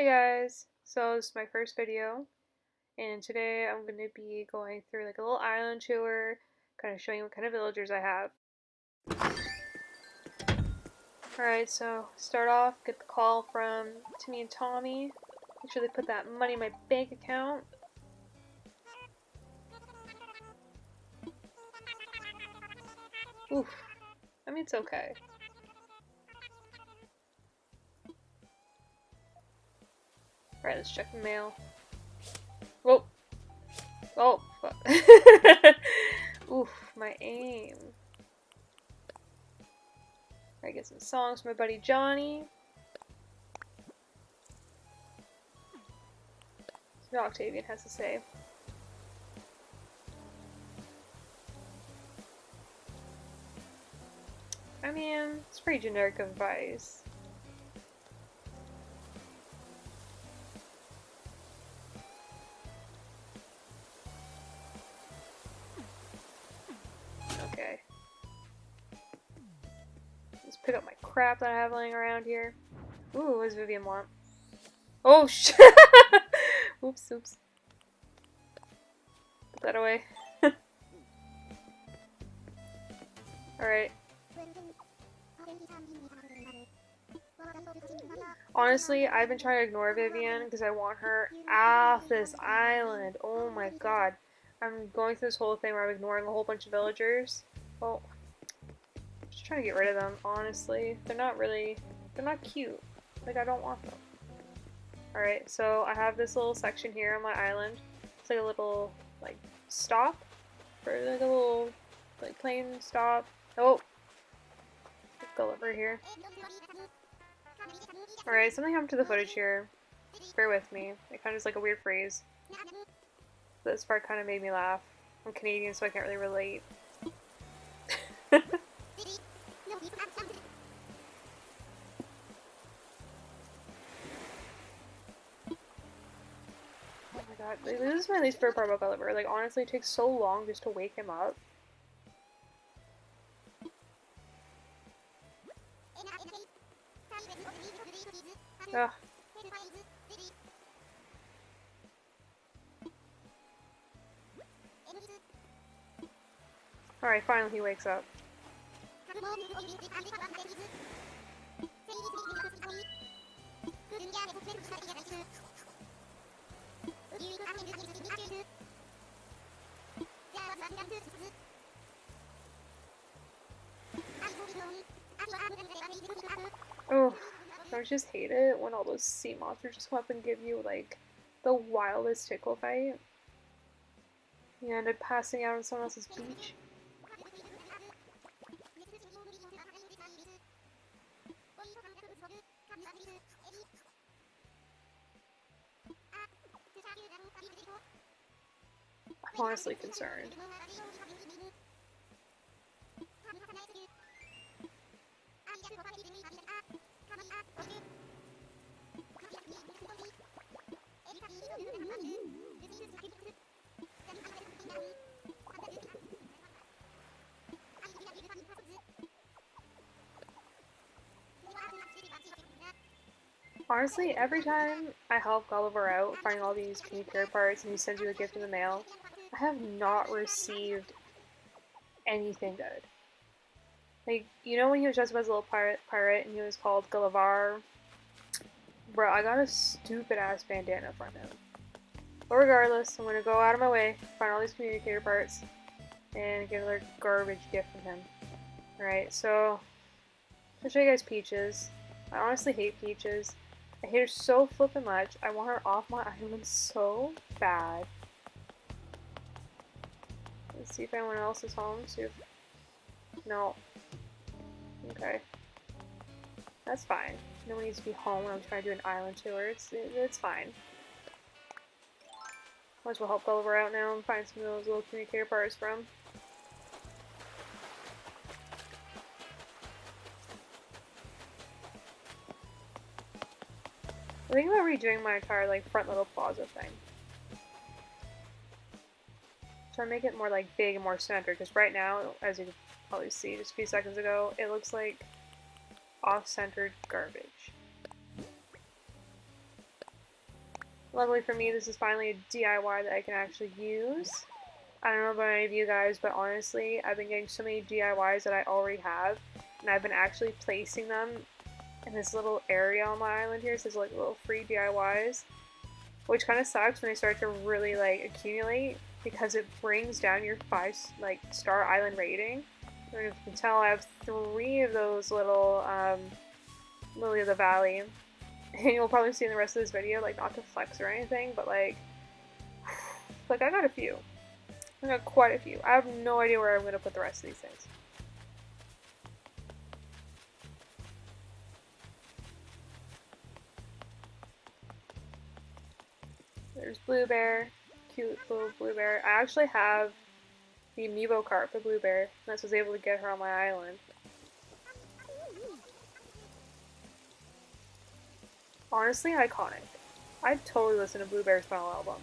Hey guys, so this is my first video, and today I'm going to be going through like a little island tour, kind of showing you what kind of villagers I have. Alright, so start off, get the call from Timmy and Tommy, make sure they put that money in my bank account. Oof, I mean it's okay. Alright, let's check the mail. Whoa! Oh, fuck. Oof, my aim. Alright, get some songs from my buddy Johnny. See what Octavian has to say. I mean, it's pretty generic advice. Okay. Let's pick up my crap that I have laying around here. Ooh, what does Vivian want? Oh, shit! Oops, oops. Put that away. Alright. Honestly, I've been trying to ignore Vivian because I want her off this island. Oh my god. I'm going through this whole thing where I'm ignoring a whole bunch of villagers. Well, I'm just trying to get rid of them, honestly. They're not cute. Like, I don't want them. Alright, so I have this little section here on my island. It's like a little, like, stop. For like a little, like, plane stop. Oh! Let's go over here. Alright, something happened to the footage here. Bear with me. It kind of is like a weird phrase. This part kind of made me laugh. I'm Canadian, so I can't really relate. Oh my god, this is my least favorite part about Gulliver. Like, honestly, it takes so long just to wake him up. Ugh. Alright, finally he wakes up. Oh, I just hate it when all those sea monsters just come up and give you, like, the wildest tickle fight. You end up passing out on someone else's beach. I'm honestly concerned. Honestly, every time I help Gulliver out finding all these communicator parts and he sends you a gift in the mail, I have not received anything good. Like, you know when he was just as a little pirate and he was called Gulliver? Bro, I got a stupid ass bandana from him. But regardless, I'm gonna go out of my way, find all these communicator parts, and get another garbage gift from him. Alright, so I'll show you guys Peaches. I honestly hate Peaches. I hate her so flippin' much. I want her off my island so bad. Let's see if anyone else is home. See if... No. Okay. That's fine. No one needs to be home when I'm trying to do an island tour. It's fine. Might as well help Gulliver out now and find some of those little communicator parts from. I'm thinking about redoing my entire like front little plaza thing. Try to make it more like big and more centered, because right now, as you can probably see just a few seconds ago, it looks like off-centered garbage. Luckily for me, this is finally a DIY that I can actually use. I don't know about any of you guys, but honestly, I've been getting so many DIYs that I already have, and I've been actually placing them in this little area on my island here. So there's like little free DIYs, which kind of sucks when they start to really like accumulate because it brings down your 5-star island rating. And if you can tell, I have 3 of those little Lily of the Valley, and you'll probably see in the rest of this video, like not to flex or anything, but like I got a few. I got quite a few. I have no idea where I'm going to put the rest of these things. There's Blue Bear. Cute little Blue Bear. I actually have the amiibo cart for Blue Bear. And I was able to get her on my island. Honestly, iconic. I'd totally listen to Blue Bear's final album.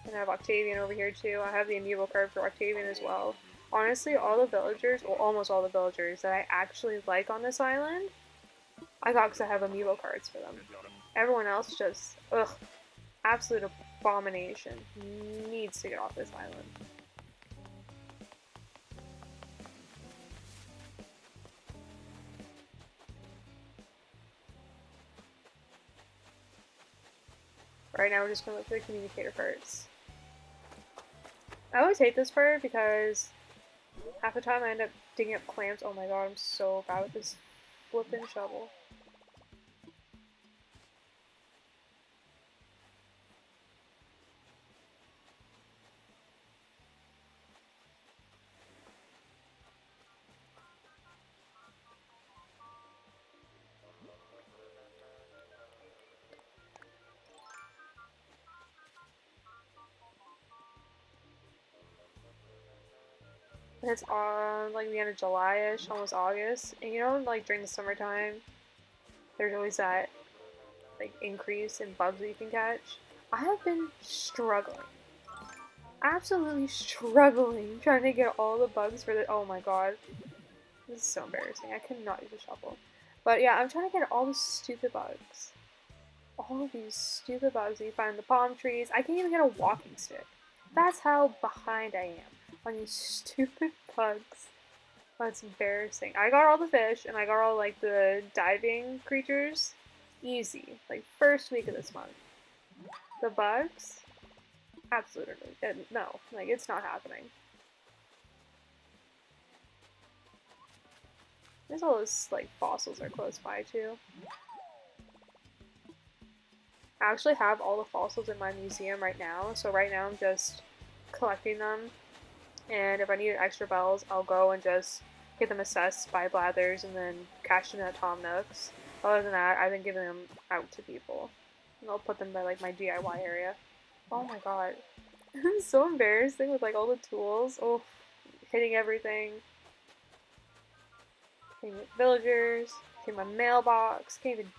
And I have Octavian over here too. I have the amiibo card for Octavian as well. Honestly, all the villagers, well almost all the villagers that I actually like on this island, I got because I have amiibo cards for them. Everyone else just, ugh, absolute abomination. Needs to get off this island. Right now we're just going to look for the communicator parts. I always hate this part because half the time I end up digging up clams. Oh my god, I'm so bad with this flippin' shovel. And it's on like the end of July-ish, almost August. And you know, like during the summertime, there's always that like increase in bugs that you can catch. I have been struggling. Absolutely struggling trying to get all the bugs for the oh my god. This is so embarrassing. I cannot use a shovel. But yeah, I'm trying to get all the stupid bugs. All of these stupid bugs that you find in the palm trees. I can't even get a walking stick. That's how behind I am on these stupid bugs. That's embarrassing. I got all the fish and I got all like the diving creatures. Easy. Like first week of this month. The bugs? Absolutely. No. Like it's not happening. There's all those like fossils are close by too. I actually have all the fossils in my museum right now, so right now I'm just collecting them, and if I need extra bells, I'll go and just get them assessed by Blathers and then cash them at Tom Nook's. Other than that, I've been giving them out to people, and I'll put them by like my DIY area. Oh my god. It's so embarrassing with like all the tools. Oh, hitting everything. Hitting the villagers, hitting my mailbox, can't even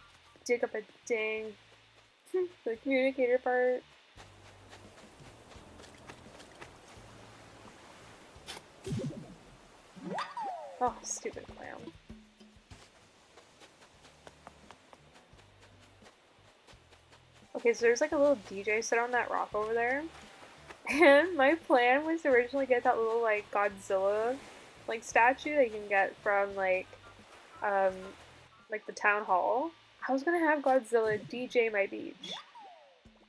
dig up a dang the communicator part. Oh, stupid clam. Okay, so there's like a little DJ set on that rock over there. And my plan was to originally get that little like Godzilla like statue that you can get from like the town hall. I was gonna have Godzilla DJ my beach.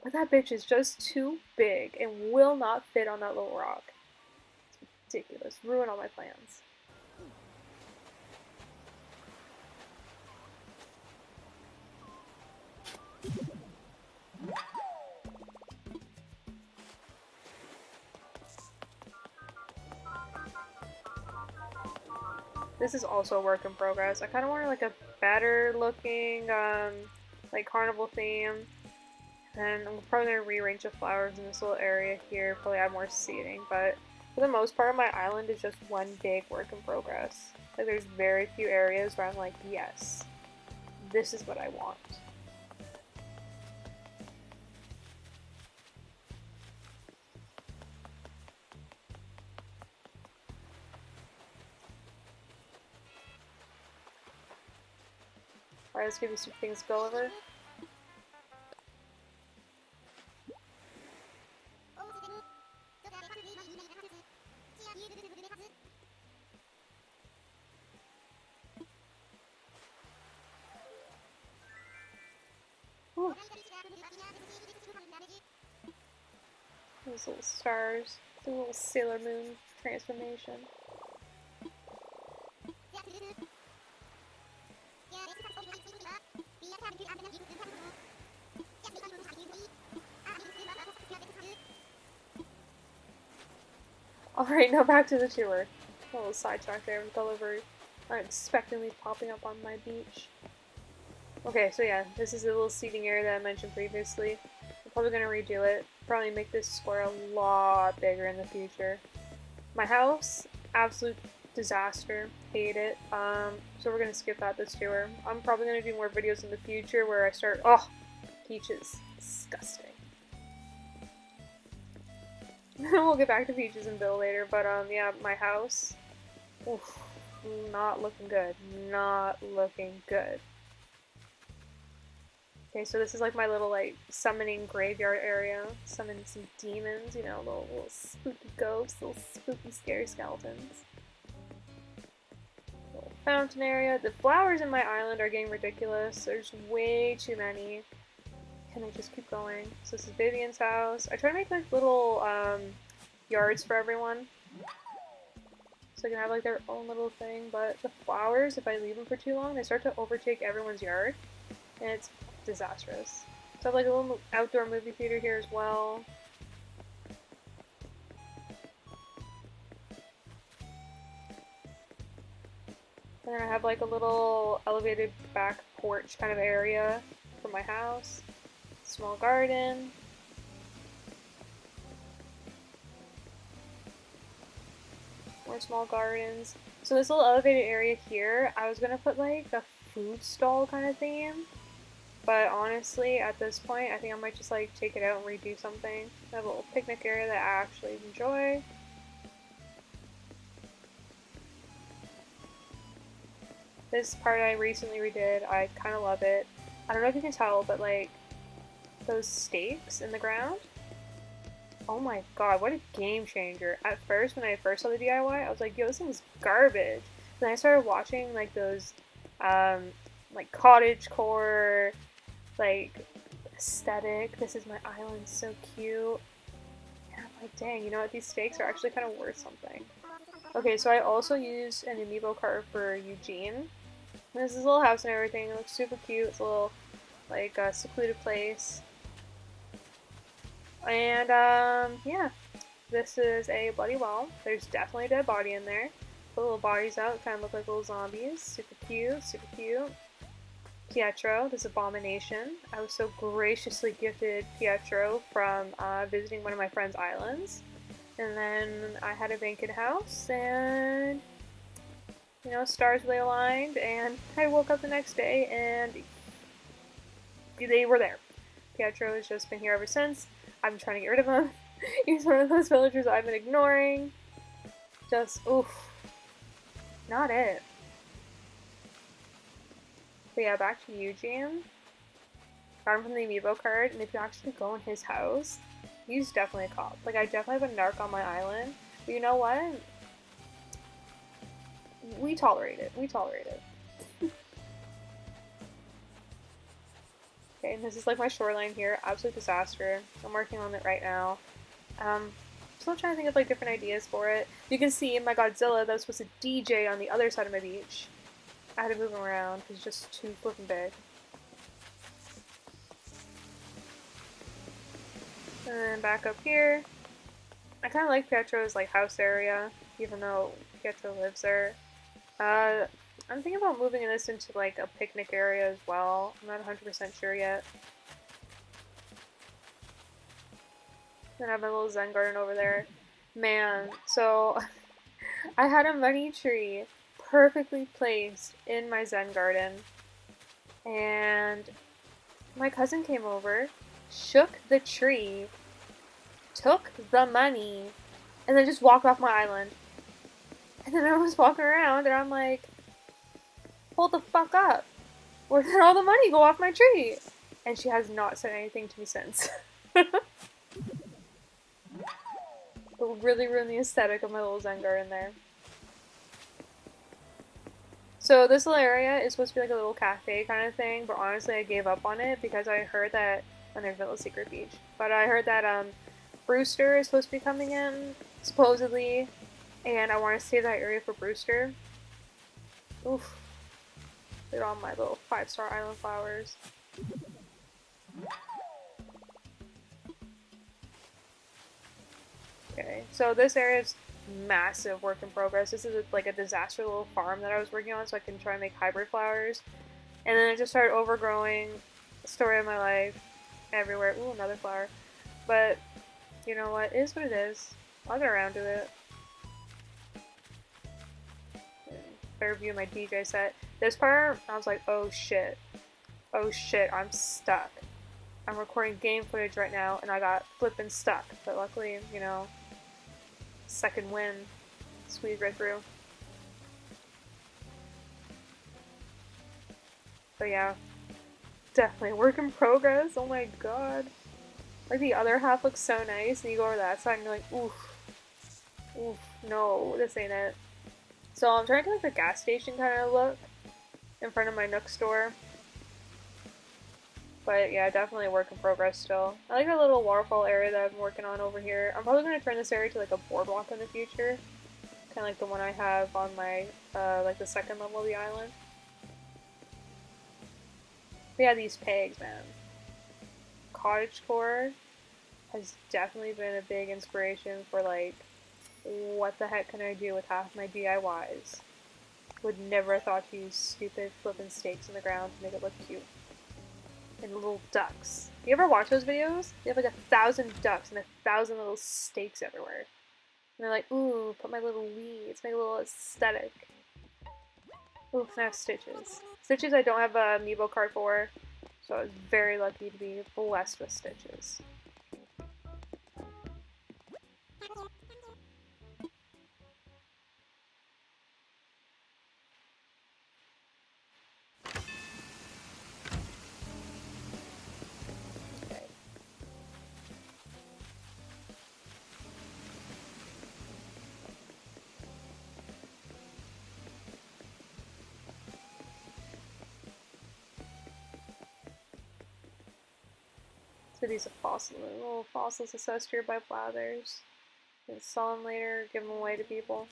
But that bitch is just too big and will not fit on that little rock. It's ridiculous. Ruin all my plans. This is also a work in progress. I kind of wanted like a better looking like carnival theme. And I'm probably going to rearrange the flowers in this little area here, probably add more seating, but for the most part my island is just one big work in progress. Like there's very few areas where I'm like, yes, this is what I want. Alright, let's give you some things to go over. Those little stars. The little Sailor Moon transformation. Alright, now back to the tour. A little sidetrack there with Gulliver unexpectedly popping up on my beach. Okay, so yeah, this is a little seating area that I mentioned previously. I'm probably going to redo it. Probably make this square a lot bigger in the future. My house, absolute disaster. Hate it. So we're going to skip that this tour. I'm probably going to do more videos in the future where I start... Oh! Peaches. Disgusting. We'll get back to Peaches and Bill later, but yeah, my house. Oof. Not looking good. Not looking good. Okay, so this is like my little like summoning graveyard area. Summon some demons, you know, little spooky ghosts, little spooky scary skeletons. Little fountain area. The flowers in my island are getting ridiculous. There's way too many. Can I just keep going? So this is Vivian's house. I try to make like little yards for everyone. So they can have like their own little thing, but the flowers, if I leave them for too long, they start to overtake everyone's yard. And it's disastrous. So I have like a little outdoor movie theater here as well. And then I have like a little elevated back porch kind of area for my house. Small garden. More small gardens. So this little elevated area here, I was gonna put like a food stall kind of theme. But honestly, at this point, I think I might just like take it out and redo something. I have a little picnic area that I actually enjoy. This part I recently redid. I kind of love it. I don't know if you can tell, but like those stakes in the ground. Oh my god, what a game changer. At first, when I first saw the DIY, I was like, yo, this thing's garbage. Then I started watching like those like cottagecore, like aesthetic. This is my island, so cute. And I'm like, dang, you know what? These stakes are actually kind of worth something. Okay, so I also used an amiibo card for Eugene. This is his little house and everything. It looks super cute. It's a little like secluded place. And yeah, this is a bloody well. There's definitely a dead body in there. Put little bodies out, kind of look like little zombies. Super cute, super cute. Pietro, this abomination. I was so graciously gifted Pietro from visiting one of my friend's islands. And then I had a vacant house, and you know, stars really aligned, and I woke up the next day and they were there. Pietro has just been here ever since. I've been trying to get rid of him. He's one of those villagers I've been ignoring. Just, oof. Not it. But yeah, back to Eugene. Got him from the amiibo card, and if you actually go in his house, he's definitely a cop. Like, I definitely have a narc on my island. But you know what? We tolerate it. We tolerate it. Okay, and this is like my shoreline here. Absolute disaster. I'm working on it right now. Still trying to think of like different ideas for it. You can see my Godzilla that was supposed to DJ on the other side of my beach. I had to move him around because he's just too flippin' big. And then back up here. I kind of like Pietro's like house area, even though Pietro lives there. I'm thinking about moving this into like a picnic area as well. I'm not 100% sure yet. Then I have my little Zen garden over there. Man, so I had a money tree perfectly placed in my Zen garden. And my cousin came over, shook the tree, took the money, and then just walked off my island. And then I was walking around and I'm like, hold the fuck up. Where did all the money go off my tree? And she has not said anything to me since. It really ruined the aesthetic of my little Zen garden there. So this little area is supposed to be like a little cafe kind of thing, but honestly I gave up on it because I heard that, and there's a little secret beach, but I heard that Brewster is supposed to be coming in, supposedly, and I want to save that area for Brewster. Oof. Look at all my little 5-star island flowers. Okay, so this area is massive work in progress. This is like a disaster little farm that I was working on so I can try and make hybrid flowers. And then it just started overgrowing. Story of my life. Everywhere. Ooh, another flower. But, you know what? It is what it is. I'll get around to it. Fair view of my DJ set. This part, I was like, oh shit. Oh shit, I'm stuck. I'm recording game footage right now and I got flippin' stuck. But luckily, you know, second win. Squeezed right through. But yeah, definitely work in progress. Oh my god. Like the other half looks so nice, and you go over that side and you're like, oof. Oof, no, this ain't it. So I'm trying to like the gas station kind of look in front of my Nook store. But yeah, definitely work in progress still. I like the little waterfall area that I've been working on over here. I'm probably going to turn this area to like a boardwalk in the future. Kind of like the one I have on my, like the second level of the island. But yeah, these pegs, man. Cottagecore has definitely been a big inspiration for like, what the heck can I do with half my DIYs? Would never have thought to use stupid flippin' stakes in the ground to make it look cute. And little ducks. You ever watch those videos? They have like 1,000 ducks and 1,000 little stakes everywhere. And they're like, ooh, put my little weeds, make a little aesthetic. Ooh, I have Stitches. Stitches I don't have a amiibo card for, so I was very lucky to be blessed with Stitches. So these are little fossils assessed here by Blathers. And sell them later, give them away to people.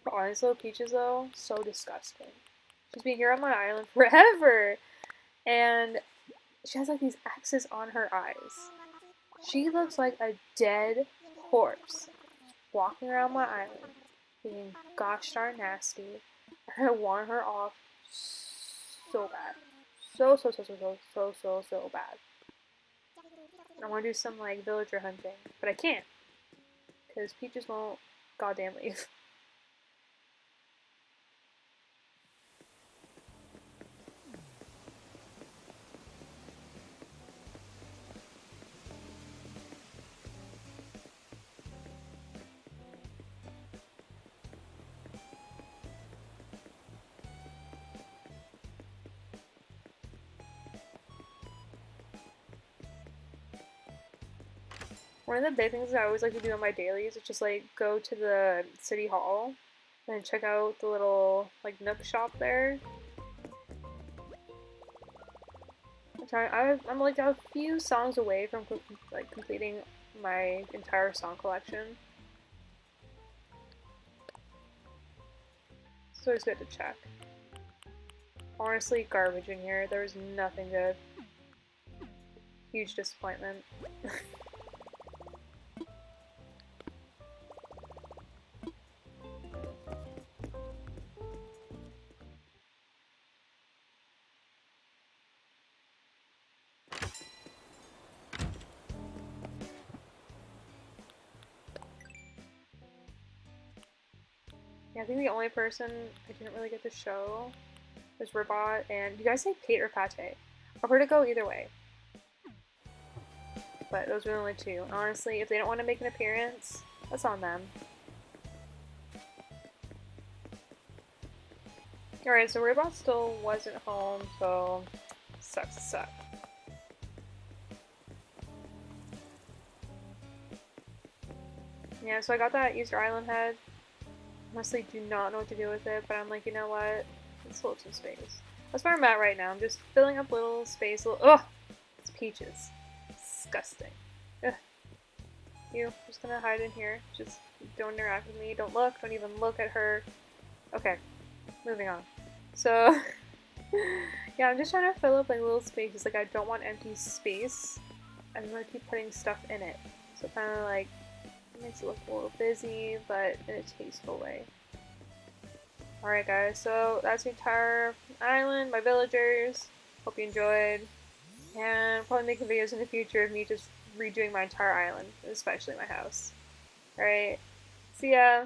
Oh, these little peaches though, so disgusting. She's been here on my island forever! And she has like these X's on her eyes. She looks like a dead corpse walking around my island being gosh darn nasty. And I want her off so bad. So bad. I want to do some like villager hunting, but I can't. Because Peaches won't goddamn leave. One of the big things that I always like to do on my dailies is just like go to the city hall and check out the little like Nook shop there. I'm like a few songs away from like completing my entire song collection. So it's good to check. Honestly, garbage in here. There's nothing good. Huge disappointment. Yeah, I think the only person I didn't really get to show was Ribot, and you guys say Pate or Pate. I've heard it go either way. But those were the only two. And honestly, if they don't want to make an appearance, that's on them. Alright, so Robot still wasn't home, so sucks to suck. Yeah, so I got that Easter Island head. Honestly, do not know what to do with it, but I'm like, you know what? Let's fill up some space. That's where I'm at right now. I'm just filling up little space. Ugh! It's peaches. Disgusting. Ugh. You, just gonna hide in here. Just don't interact with me. Don't look. Don't even look at her. Okay, moving on. So, yeah, I'm just trying to fill up like little spaces. Like, I don't want empty space. I'm gonna keep putting stuff in it. So kind of like makes it look a little busy, but in a tasteful way. Alright guys, so that's the entire island, my villagers. Hope you enjoyed. And I'll probably making videos in the future of me just redoing my entire island, especially my house. Alright, see ya!